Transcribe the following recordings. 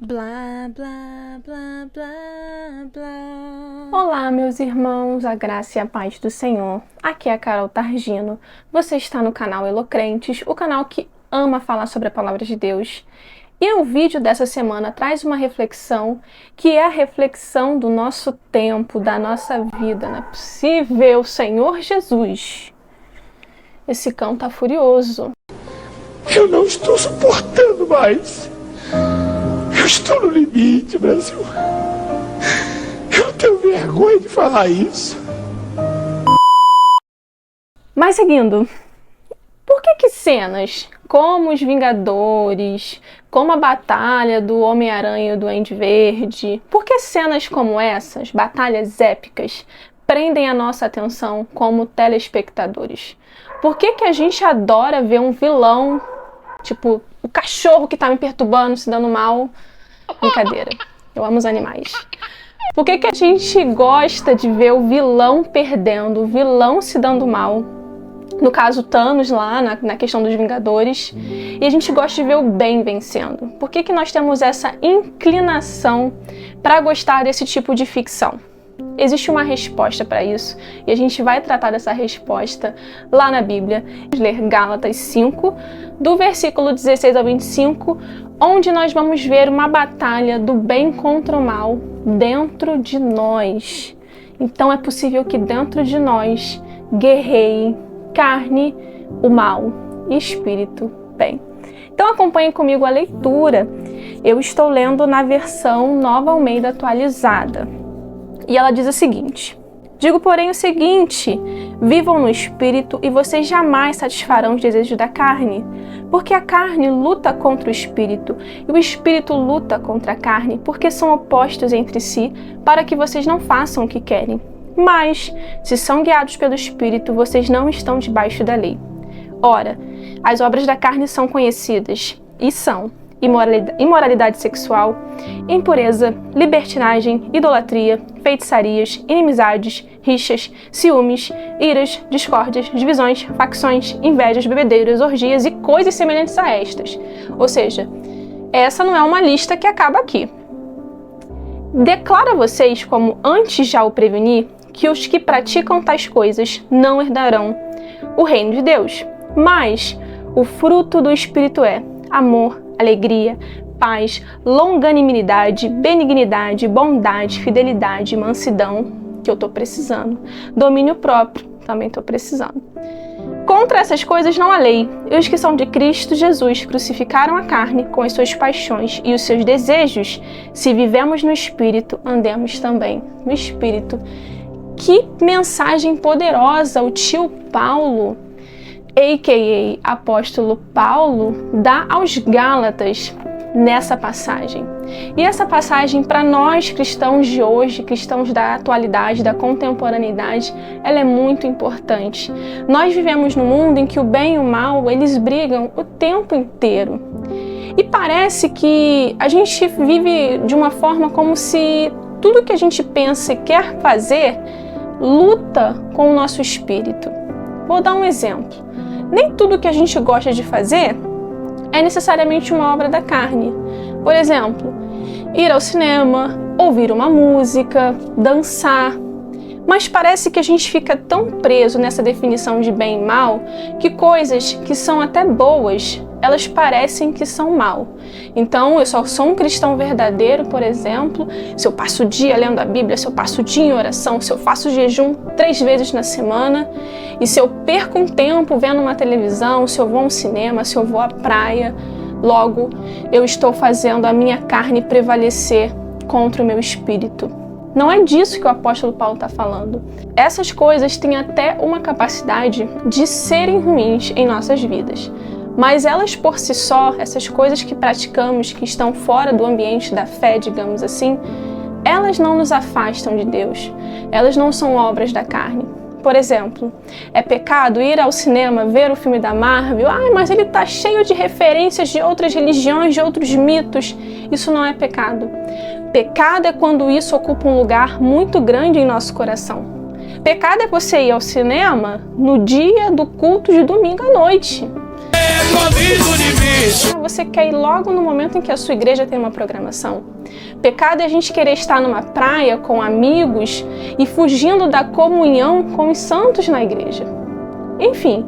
Blá, blá, blá, blá, blá. Olá, meus irmãos, a graça e a paz do Senhor. Aqui é a Carol Targino. Você está no canal Elocrentes, o canal que ama falar sobre a palavra de Deus. E o vídeo dessa semana traz uma reflexão, que é a reflexão do nosso tempo, da nossa vida. Não é possível, Senhor Jesus. Esse cão tá furioso. Eu não estou suportando mais. Eu estou no limite, Brasil. Eu tenho vergonha de falar isso. Mas seguindo, por que cenas como os Vingadores, como a batalha do Homem-Aranha e do Duende Verde, por que cenas como essas, batalhas épicas, prendem a nossa atenção como telespectadores? Por que a gente adora ver um vilão, tipo o cachorro que tá me perturbando, se dando mal? Brincadeira, eu amo os animais. Por que a gente gosta de ver o vilão perdendo, o vilão se dando mal? No caso, Thanos lá, na questão dos Vingadores. E a gente gosta de ver o bem vencendo. Por que nós temos essa inclinação para gostar desse tipo de ficção? Existe uma resposta para isso. E a gente vai tratar dessa resposta lá na Bíblia. Vamos ler Gálatas 5, do versículo 16 ao 25, onde nós vamos ver uma batalha do bem contra o mal dentro de nós. Então é possível que dentro de nós guerreie carne, o mal, e espírito, bem. Então acompanhem comigo a leitura. Eu estou lendo na versão Nova Almeida atualizada. E ela diz o seguinte: digo, porém, o seguinte: vivam no espírito e vocês jamais satisfarão os desejos da carne, porque a carne luta contra o espírito e o espírito luta contra a carne, porque são opostos entre si, para que vocês não façam o que querem. Mas, se são guiados pelo Espírito, vocês não estão debaixo da lei. Ora, as obras da carne são conhecidas, e são imoralidade sexual, impureza, libertinagem, idolatria, feitiçarias, inimizades, rixas, ciúmes, iras, discórdias, divisões, facções, invejas, bebedeiras, orgias e coisas semelhantes a estas. Ou seja, essa não é uma lista que acaba aqui. Declaro a vocês, como antes já o preveni, que os que praticam tais coisas não herdarão o reino de Deus. Mas o fruto do Espírito é amor, alegria, paz, longanimidade, benignidade, bondade, fidelidade, mansidão, que eu estou precisando, domínio próprio, também estou precisando. Contra essas coisas não há lei, e os que são de Cristo Jesus crucificaram a carne com as suas paixões e os seus desejos. Se vivemos no Espírito, andemos também no Espírito. Que mensagem poderosa o tio Paulo, a.k.a. apóstolo Paulo, dá aos Gálatas nessa passagem. E essa passagem, para nós cristãos de hoje, cristãos da atualidade, da contemporaneidade, ela é muito importante. Nós vivemos num mundo em que o bem e o mal, eles brigam o tempo inteiro. E parece que a gente vive de uma forma como se tudo que a gente pensa e quer fazer luta com o nosso espírito. Vou dar um exemplo. Nem tudo que a gente gosta de fazer é necessariamente uma obra da carne. Por exemplo, ir ao cinema, ouvir uma música, dançar. Mas parece que a gente fica tão preso nessa definição de bem e mal que coisas que são até boas, elas parecem que são mal. Então, eu só sou um cristão verdadeiro, por exemplo, se eu passo o dia lendo a Bíblia, se eu passo o dia em oração, se eu faço jejum 3 vezes na semana, e se eu perco um tempo vendo uma televisão, se eu vou a um cinema, se eu vou à praia, logo eu estou fazendo a minha carne prevalecer contra o meu espírito. Não é disso que o apóstolo Paulo está falando. Essas coisas têm até uma capacidade de serem ruins em nossas vidas. Mas elas por si só, essas coisas que praticamos, que estão fora do ambiente da fé, digamos assim, elas não nos afastam de Deus. Elas não são obras da carne. Por exemplo, é pecado ir ao cinema ver o filme da Marvel? Mas ele está cheio de referências de outras religiões, de outros mitos. Isso não é pecado. Pecado é quando isso ocupa um lugar muito grande em nosso coração. Pecado é você ir ao cinema no dia do culto de domingo à noite. convido de bicho. Você quer ir logo no momento em que a sua igreja tem uma programação. Pecado é a gente querer estar numa praia com amigos e fugindo da comunhão com os santos na igreja. Enfim,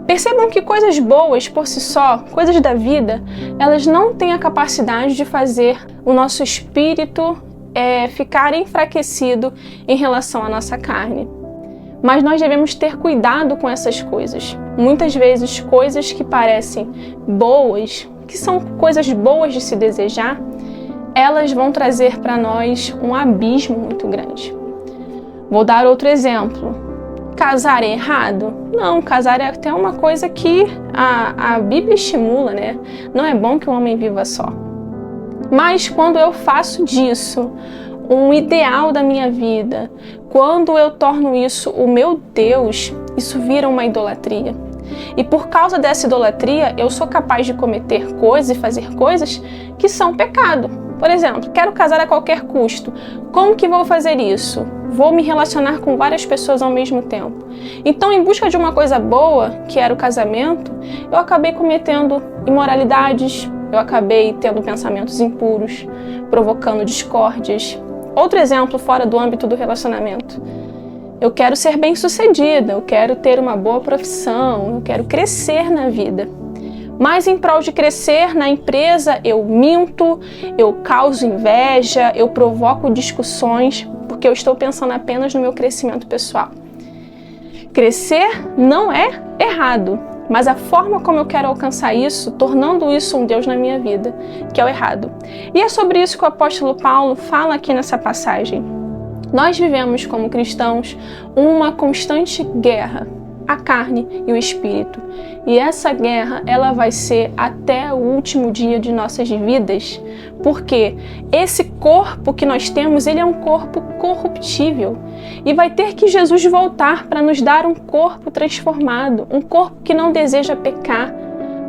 percebam que coisas boas por si só, coisas da vida, elas não têm a capacidade de fazer o nosso espírito ficar enfraquecido em relação à nossa carne. Mas nós devemos ter cuidado com essas coisas. Muitas vezes, coisas que parecem boas, que são coisas boas de se desejar, elas vão trazer para nós um abismo muito grande. Vou dar outro exemplo. Casar é errado? Não, casar é até uma coisa que a Bíblia estimula, né? Não é bom que o homem viva só. Mas quando eu faço disso um ideal da minha vida, quando eu torno isso o meu Deus, isso vira uma idolatria. E por causa dessa idolatria, eu sou capaz de cometer coisas e fazer coisas que são pecado. Por exemplo, quero casar a qualquer custo. Como que vou fazer isso? Vou me relacionar com várias pessoas ao mesmo tempo. Então, em busca de uma coisa boa, que era o casamento, eu acabei cometendo imoralidades, eu acabei tendo pensamentos impuros, provocando discórdias. Outro exemplo fora do âmbito do relacionamento. Eu quero ser bem-sucedida, eu quero ter uma boa profissão, eu quero crescer na vida. Mas em prol de crescer na empresa, eu minto, eu causo inveja, eu provoco discussões, porque eu estou pensando apenas no meu crescimento pessoal. Crescer não é errado, mas a forma como eu quero alcançar isso, tornando isso um Deus na minha vida, que é o errado. E é sobre isso que o apóstolo Paulo fala aqui nessa passagem. Nós vivemos como cristãos uma constante guerra, a carne e o espírito. E essa guerra, ela vai ser até o último dia de nossas vidas, porque esse corpo que nós temos, ele é um corpo corruptível. E vai ter que Jesus voltar para nos dar um corpo transformado, um corpo que não deseja pecar.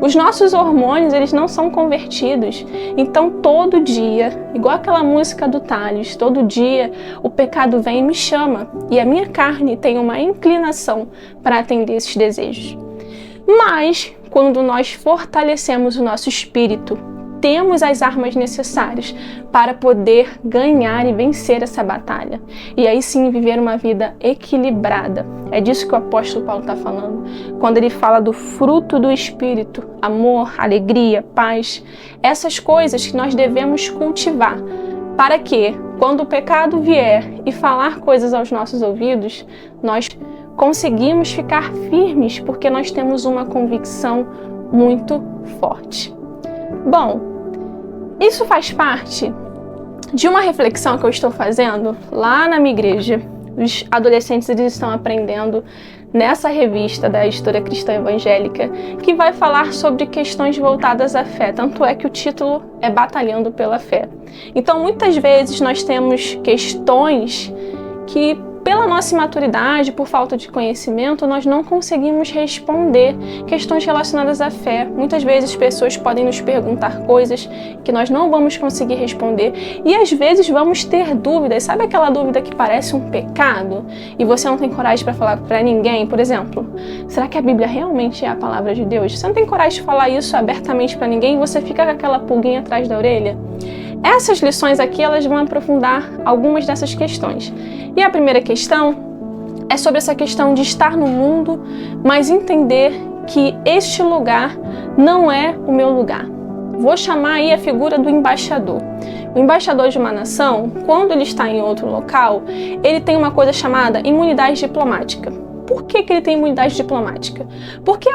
Os nossos hormônios, eles não são convertidos. Então, todo dia, igual aquela música do Thalles, todo dia o pecado vem e me chama. E a minha carne tem uma inclinação para atender esses desejos. Mas, quando nós fortalecemos o nosso espírito, temos as armas necessárias para poder ganhar e vencer essa batalha. E aí sim viver uma vida equilibrada. É disso que o apóstolo Paulo está falando. Quando ele fala do fruto do Espírito, amor, alegria, paz, essas coisas que nós devemos cultivar para que, quando o pecado vier e falar coisas aos nossos ouvidos, nós conseguimos ficar firmes porque nós temos uma convicção muito forte. Bom, isso faz parte de uma reflexão que eu estou fazendo lá na minha igreja. Os adolescentes, eles estão aprendendo nessa revista da Editora Cristã Evangélica, que vai falar sobre questões voltadas à fé. Tanto é que o título é Batalhando pela Fé. Então, muitas vezes nós temos questões que, pela nossa imaturidade, por falta de conhecimento, nós não conseguimos responder questões relacionadas à fé. Muitas vezes pessoas podem nos perguntar coisas que nós não vamos conseguir responder e às vezes vamos ter dúvidas. Sabe aquela dúvida que parece um pecado e você não tem coragem para falar para ninguém? Por exemplo, será que a Bíblia realmente é a palavra de Deus? Você não tem coragem de falar isso abertamente para ninguém e você fica com aquela pulguinha atrás da orelha? Essas lições aqui, elas vão aprofundar algumas dessas questões. E a primeira questão é sobre essa questão de estar no mundo, mas entender que este lugar não é o meu lugar. Vou chamar aí a figura do embaixador. O embaixador de uma nação, quando ele está em outro local, ele tem uma coisa chamada imunidade diplomática. Por que ele tem imunidade diplomática? Porque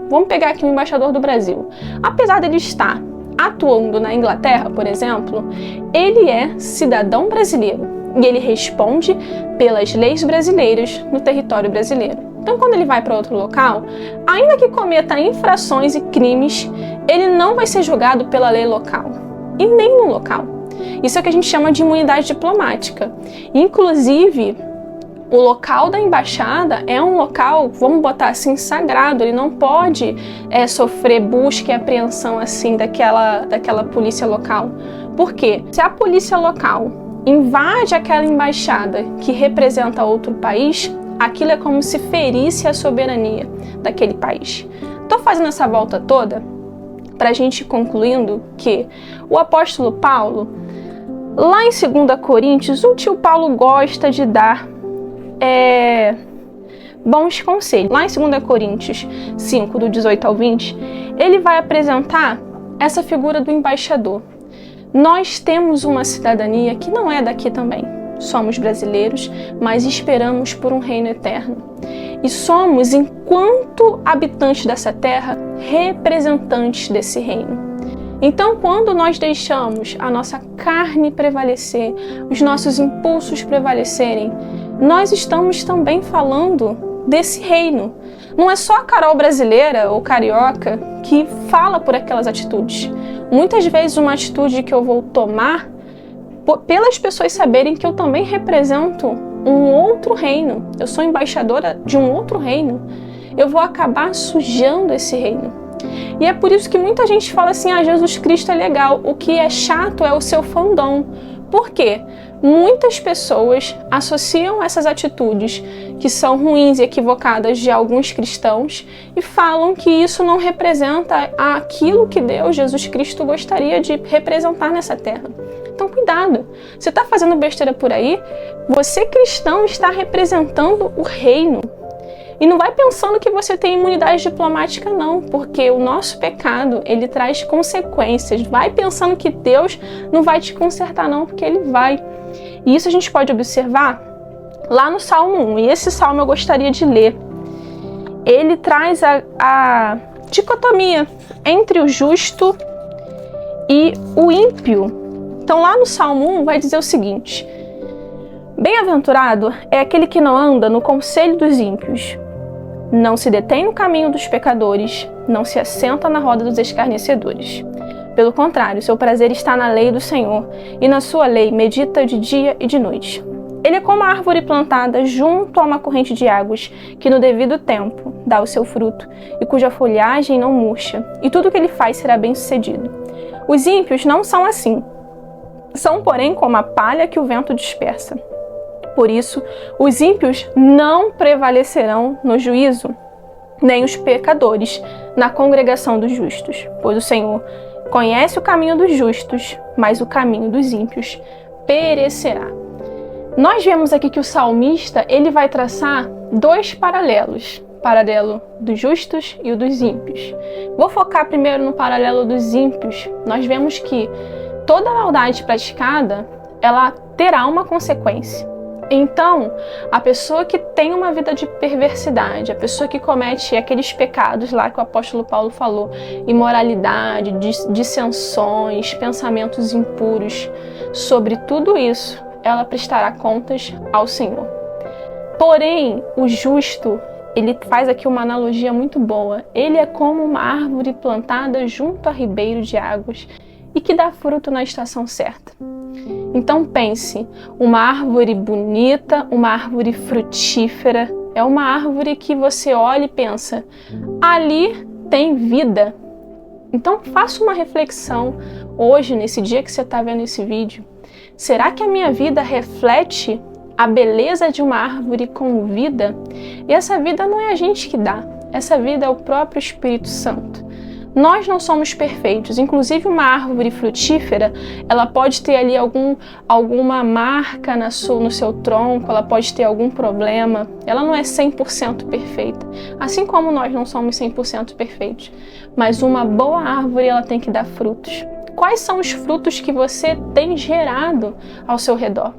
vamos pegar aqui o embaixador do Brasil, apesar dele estar atuando na Inglaterra, por exemplo, ele é cidadão brasileiro e ele responde pelas leis brasileiras no território brasileiro. Então, quando ele vai para outro local, ainda que cometa infrações e crimes, ele não vai ser julgado pela lei local e nem no local. Isso é o que a gente chama de imunidade diplomática. Inclusive, o local da embaixada é um local, vamos botar assim, sagrado. Ele não pode sofrer busca e apreensão assim daquela polícia local. Por quê? Se a polícia local invade aquela embaixada que representa outro país, aquilo é como se ferisse a soberania daquele país. tô fazendo essa volta toda para a gente concluindo que o apóstolo Paulo, lá em 2 Coríntios, o tio Paulo gosta de dar bons conselhos. Lá em 2 Coríntios 5, do 18 ao 20, ele vai apresentar essa figura do embaixador. Nós temos uma cidadania que não é daqui também. Somos brasileiros, mas esperamos por um reino eterno. E somos, enquanto habitantes dessa terra, representantes desse reino. Então, quando nós deixamos a nossa carne prevalecer, os nossos impulsos prevalecerem, nós estamos também falando desse reino. Não é só a Carol brasileira ou carioca que fala por aquelas atitudes. Muitas vezes uma atitude que eu vou tomar, pelas pessoas saberem que eu também represento um outro reino, eu sou embaixadora de um outro reino, eu vou acabar sujando esse reino. E é por isso que muita gente fala assim, Jesus Cristo é legal, o que é chato é o seu fandom. Por quê? Muitas pessoas associam essas atitudes que são ruins e equivocadas de alguns cristãos e falam que isso não representa aquilo que Deus, Jesus Cristo, gostaria de representar nessa terra. Então, cuidado. Você está fazendo besteira por aí? Você, cristão, está representando o reino. E não vai pensando que você tem imunidade diplomática, não, porque o nosso pecado, ele traz consequências. Vai pensando que Deus não vai te consertar, não, porque Ele vai. E isso a gente pode observar lá no Salmo 1, e esse salmo eu gostaria de ler. Ele traz a dicotomia entre o justo e o ímpio. Então lá no Salmo 1 vai dizer o seguinte: bem-aventurado é aquele que não anda no conselho dos ímpios, não se detém no caminho dos pecadores, não se assenta na roda dos escarnecedores. Pelo contrário, seu prazer está na lei do Senhor, e na sua lei medita de dia e de noite. Ele é como a árvore plantada junto a uma corrente de águas, que no devido tempo dá o seu fruto, e cuja folhagem não murcha, e tudo o que ele faz será bem-sucedido. Os ímpios não são assim. São, porém, como a palha que o vento dispersa. Por isso, os ímpios não prevalecerão no juízo, nem os pecadores na congregação dos justos. Pois o Senhor conhece o caminho dos justos, mas o caminho dos ímpios perecerá. Nós vemos aqui que o salmista ele vai traçar dois paralelos. Paralelo dos justos e o dos ímpios. Vou focar primeiro no paralelo dos ímpios. Nós vemos que toda maldade praticada, ela terá uma consequência. Então, a pessoa que tem uma vida de perversidade, a pessoa que comete aqueles pecados lá que o apóstolo Paulo falou, imoralidade, dissensões, pensamentos impuros, sobre tudo isso, ela prestará contas ao Senhor. Porém, o justo, ele faz aqui uma analogia muito boa. Ele é como uma árvore plantada junto a ribeiro de águas e que dá fruto na estação certa. Então pense, uma árvore bonita, uma árvore frutífera, é uma árvore que você olha e pensa, ali tem vida. Então faça uma reflexão hoje, nesse dia que você está vendo esse vídeo. Será que a minha vida reflete a beleza de uma árvore com vida? E essa vida não é a gente que dá, essa vida é o próprio Espírito Santo. Nós não somos perfeitos, inclusive uma árvore frutífera, ela pode ter ali alguma marca no seu tronco, ela pode ter algum problema, ela não é 100% perfeita, assim como nós não somos 100% perfeitos, mas uma boa árvore ela tem que dar frutos. Quais são os frutos que você tem gerado ao seu redor?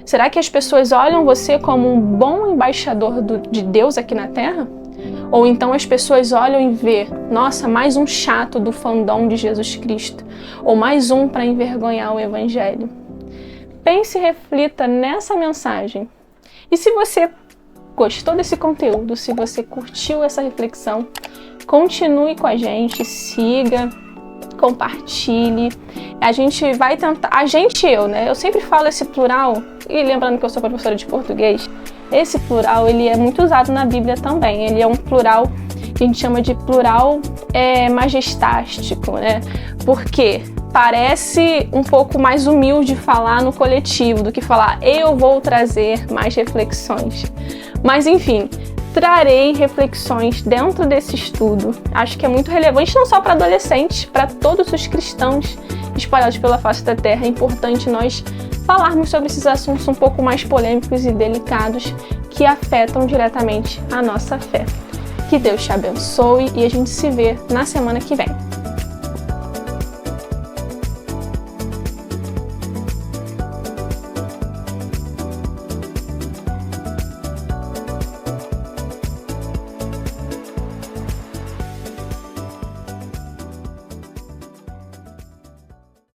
Será que as pessoas olham você como um bom embaixador de Deus aqui na Terra? Ou então as pessoas olham e vê, nossa, mais um chato do fandom de Jesus Cristo, ou mais um para envergonhar o Evangelho. Pense e reflita nessa mensagem. E se você gostou desse conteúdo, se você curtiu essa reflexão, continue com a gente, siga, compartilhe. A gente vai tentar, eu sempre falo esse plural, e lembrando que eu sou professora de português, esse plural ele é muito usado na Bíblia também. Ele é um plural que a gente chama de plural majestástico, né? Porque parece um pouco mais humilde falar no coletivo do que falar eu vou trazer mais reflexões. Mas enfim, trarei reflexões dentro desse estudo. Acho que é muito relevante não só para adolescentes, para todos os cristãos espalhados pela face da terra. É importante nós falarmos sobre esses assuntos um pouco mais polêmicos e delicados que afetam diretamente a nossa fé. Que Deus te abençoe e a gente se vê na semana que vem.